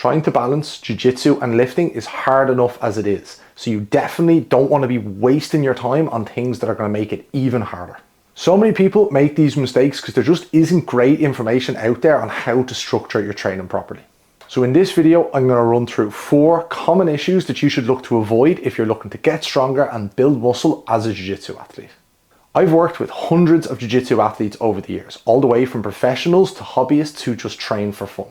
Trying to balance jiu-jitsu and lifting is hard enough as it is, so you definitely don't want to be wasting your time on things that are going to make it even harder. So many people make these mistakes because there just isn't great information out there on how to structure your training properly. So in this video, I'm going to run through 4 common issues that you should look to avoid if you're looking to get stronger and build muscle as a jiu-jitsu athlete. I've worked with hundreds of jiu-jitsu athletes over the years, all the way from professionals to hobbyists who just train for fun.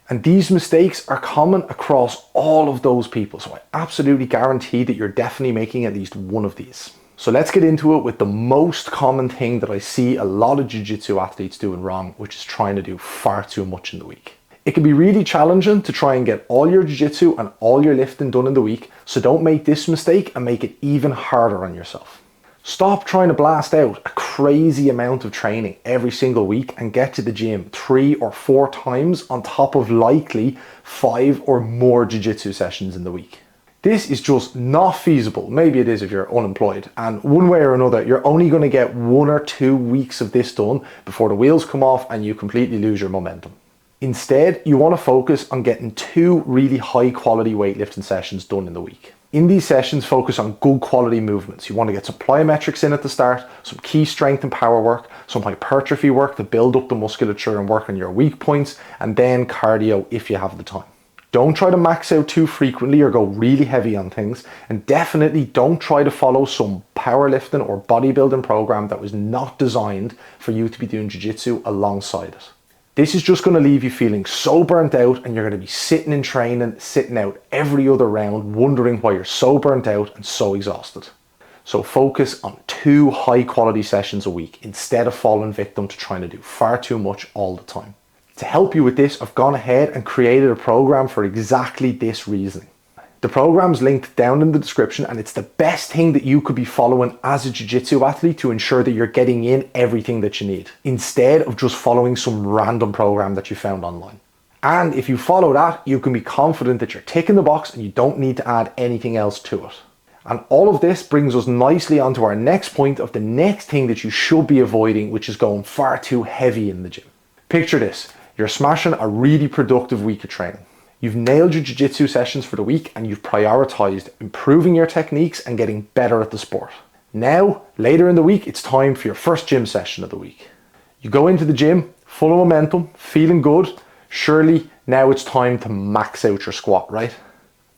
And these mistakes are common across all of those people, so I absolutely guarantee that you're definitely making at least one of these. So let's get into it with the most common thing that I see a lot of jiu-jitsu athletes doing wrong, which is trying to do far too much in the week. It can be really challenging to try and get all your jiu-jitsu and all your lifting done in the week, so don't make this mistake and make it even harder on yourself. Stop trying to blast out a crazy amount of training every single week and get to the gym 3 or 4 times on top of likely 5 or more jiu-jitsu sessions in the week. This is just not feasible. Maybe it is if you're unemployed, and one way or another you're only going to get 1 or 2 weeks of this done before the wheels come off and you completely lose your momentum. Instead, you want to focus on getting 2 really high quality weightlifting sessions done in the week. In these sessions, focus on good quality movements. You want to get some plyometrics in at the start, some key strength and power work, some hypertrophy work to build up the musculature and work on your weak points, and then cardio if you have the time. Don't try to max out too frequently or go really heavy on things, and definitely don't try to follow some powerlifting or bodybuilding program that was not designed for you to be doing jiu-jitsu alongside it. This is just going to leave you feeling so burnt out, and you're going to be sitting in training, sitting out every other round, wondering why you're so burnt out and so exhausted. So focus on 2 high quality sessions a week instead of falling victim to trying to do far too much all the time. To help you with this, I've gone ahead and created a program for exactly this reasoning. The program's linked down in the description, and it's the best thing that you could be following as a jiu-jitsu athlete to ensure that you're getting in everything that you need, instead of just following some random program that you found online. And if you follow that, you can be confident that you're ticking the box and you don't need to add anything else to it. And all of this brings us nicely onto our next point of the next thing that you should be avoiding, which is going far too heavy in the gym. Picture this, you're smashing a really productive week of training. You've nailed your jiu-jitsu sessions for the week and you've prioritized improving your techniques and getting better at the sport. Now, later in the week, it's time for your first gym session of the week. You go into the gym, full of momentum, feeling good. Surely now it's time to max out your squat, right?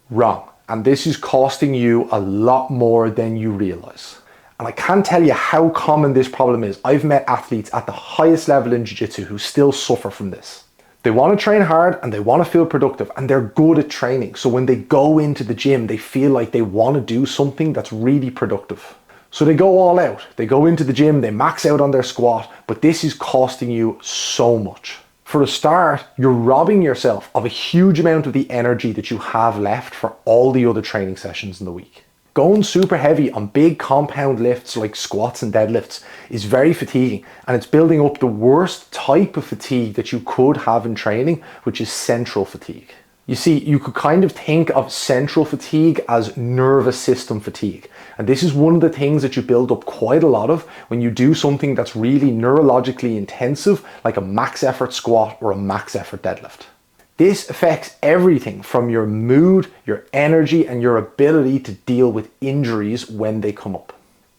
Wrong. And this is costing you a lot more than you realize. And I can't tell you how common this problem is. I've met athletes at the highest level in jiu-jitsu who still suffer from this. They want to train hard and they want to feel productive, and they're good at training. So when they go into the gym, they feel like they want to do something that's really productive. So they go all out. They go into the gym, they max out on their squat, but this is costing you so much. For a start, you're robbing yourself of a huge amount of the energy that you have left for all the other training sessions in the week. Going super heavy on big compound lifts like squats and deadlifts is very fatiguing, and it's building up the worst type of fatigue that you could have in training, which is central fatigue. You see, you could kind of think of central fatigue as nervous system fatigue. And this is one of the things that you build up quite a lot of when you do something that's really neurologically intensive, like a max effort squat or a max effort deadlift. This affects everything from your mood, your energy, and your ability to deal with injuries when they come up.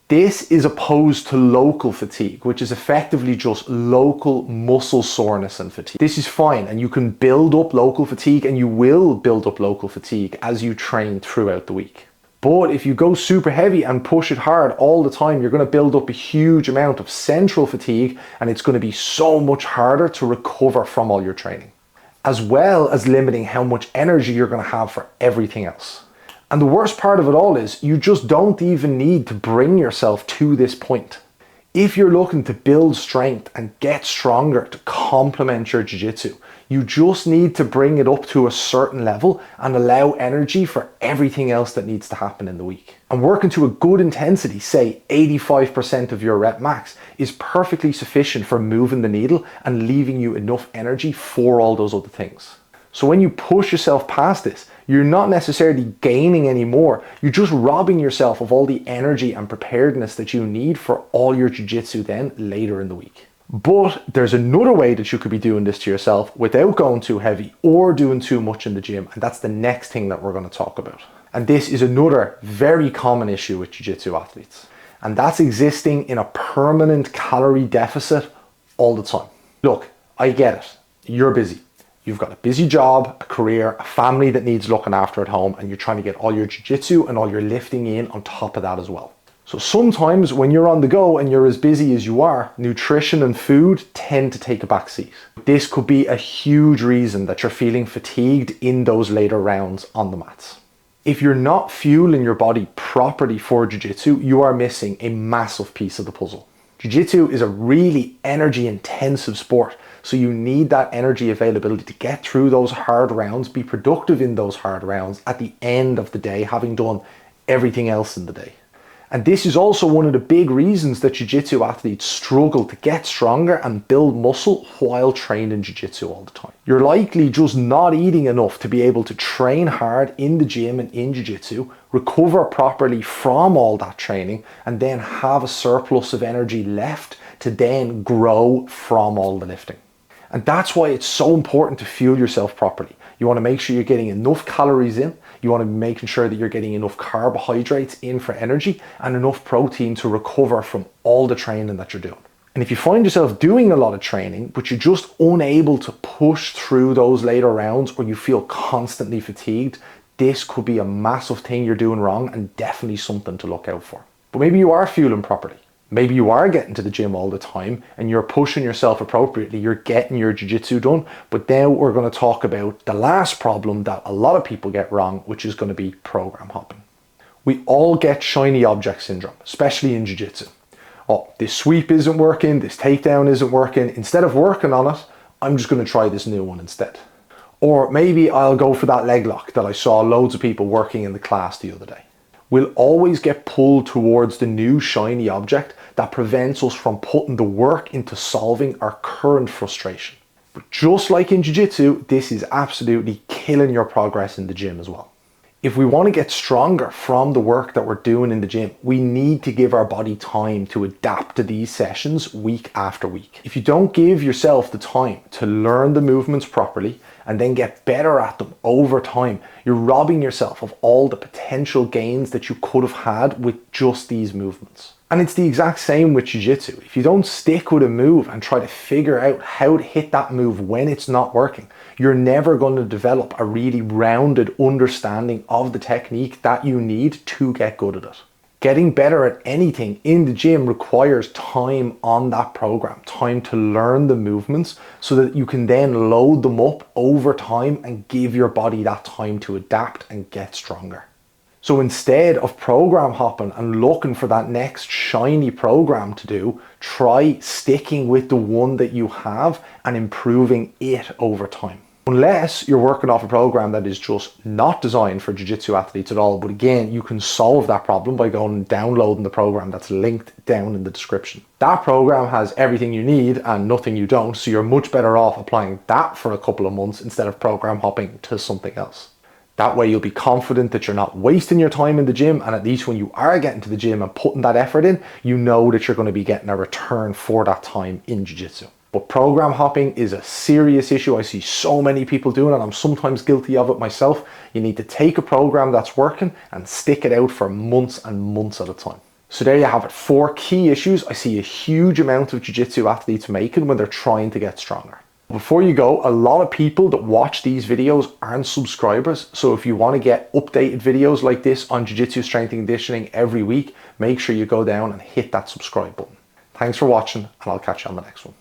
This is opposed to local fatigue, which is effectively just local muscle soreness and fatigue. This is fine, and you can build up local fatigue, and you will build up local fatigue as you train throughout the week. But if you go super heavy and push it hard all the time, you're going to build up a huge amount of central fatigue, and it's going to be so much harder to recover from all your training, as well as limiting how much energy you're going to have for everything else. And the worst part of it all is you just don't even need to bring yourself to this point. If you're looking to build strength and get stronger to complement your jiu-jitsu, you just need to bring it up to a certain level and allow energy for everything else that needs to happen in the week. And working to a good intensity, say 85% of your rep max, is perfectly sufficient for moving the needle and leaving you enough energy for all those other things. So when you push yourself past this, you're not necessarily gaining any more. You're just robbing yourself of all the energy and preparedness that you need for all your jiu-jitsu then later in the week. But there's another way that you could be doing this to yourself without going too heavy or doing too much in the gym. And that's the next thing that we're going to talk about. And this is another very common issue with jiu-jitsu athletes. And that's existing in a permanent calorie deficit all the time. Look, I get it. You're busy. You've got a busy job, a career, a family that needs looking after at home, and you're trying to get all your jiu-jitsu and all your lifting in on top of that as well. So sometimes when you're on the go and you're as busy as you are, nutrition and food tend to take a back seat. This could be a huge reason that you're feeling fatigued in those later rounds on the mats. If you're not fueling your body properly for jiu-jitsu, you are missing a massive piece of the puzzle. Jiu-jitsu is a really energy intensive sport, so you need that energy availability to get through those hard rounds, be productive in those hard rounds at the end of the day, having done everything else in the day. And this is also one of the big reasons that jiu-jitsu athletes struggle to get stronger and build muscle while training jiu-jitsu all the time. You're likely just not eating enough to be able to train hard in the gym and in jiu-jitsu, recover properly from all that training, and then have a surplus of energy left to then grow from all the lifting. And that's why it's so important to fuel yourself properly. You want to make sure you're getting enough calories in. You want to be making sure that you're getting enough carbohydrates in for energy and enough protein to recover from all the training that you're doing. And if you find yourself doing a lot of training, but you're just unable to push through those later rounds, or you feel constantly fatigued, this could be a massive thing you're doing wrong and definitely something to look out for. But maybe you are fueling properly. Maybe you are getting to the gym all the time and you're pushing yourself appropriately, you're getting your jiu-jitsu done, but now we're going to talk about the last problem that a lot of people get wrong, which is going to be program hopping. We all get shiny object syndrome, especially in jiu-jitsu. Oh, this sweep isn't working, this takedown isn't working. Instead of working on it, I'm just going to try this new one instead. Or maybe I'll go for that leg lock that I saw loads of people working in the class the other day. We'll always get pulled towards the new shiny object that prevents us from putting the work into solving our current frustration. But just like in jiu-jitsu, this is absolutely killing your progress in the gym as well. If we want to get stronger from the work that we're doing in the gym, we need to give our body time to adapt to these sessions week after week. If you don't give yourself the time to learn the movements properly and then get better at them over time, you're robbing yourself of all the potential gains that you could have had with just these movements. And it's the exact same with jiu-jitsu. If you don't stick with a move and try to figure out how to hit that move when it's not working, you're never going to develop a really rounded understanding of the technique that you need to get good at it. Getting better at anything in the gym requires time on that program, time to learn the movements so that you can then load them up over time and give your body that time to adapt and get stronger. So instead of program hopping and looking for that next shiny program to do, try sticking with the one that you have and improving it over time. Unless you're working off a program that is just not designed for jiu-jitsu athletes at all. But again, you can solve that problem by going and downloading the program that's linked down in the description. That program has everything you need and nothing you don't. So you're much better off applying that for a couple of months instead of program hopping to something else. That way you'll be confident that you're not wasting your time in the gym, and at least when you are getting to the gym and putting that effort in, you know that you're going to be getting a return for that time in jiu-jitsu. But program hopping is a serious issue. I see so many people doing it. I'm sometimes guilty of it myself. You need to take a program that's working and stick it out for months and months at a time. So there you have it, 4 key issues I see a huge amount of jiu-jitsu athletes making when they're trying to get stronger. Before you go, a lot of people that watch these videos aren't subscribers. So if you want to get updated videos like this on jiu-jitsu strength and conditioning every week, make sure you go down and hit that subscribe button. Thanks for watching, and I'll catch you on the next one.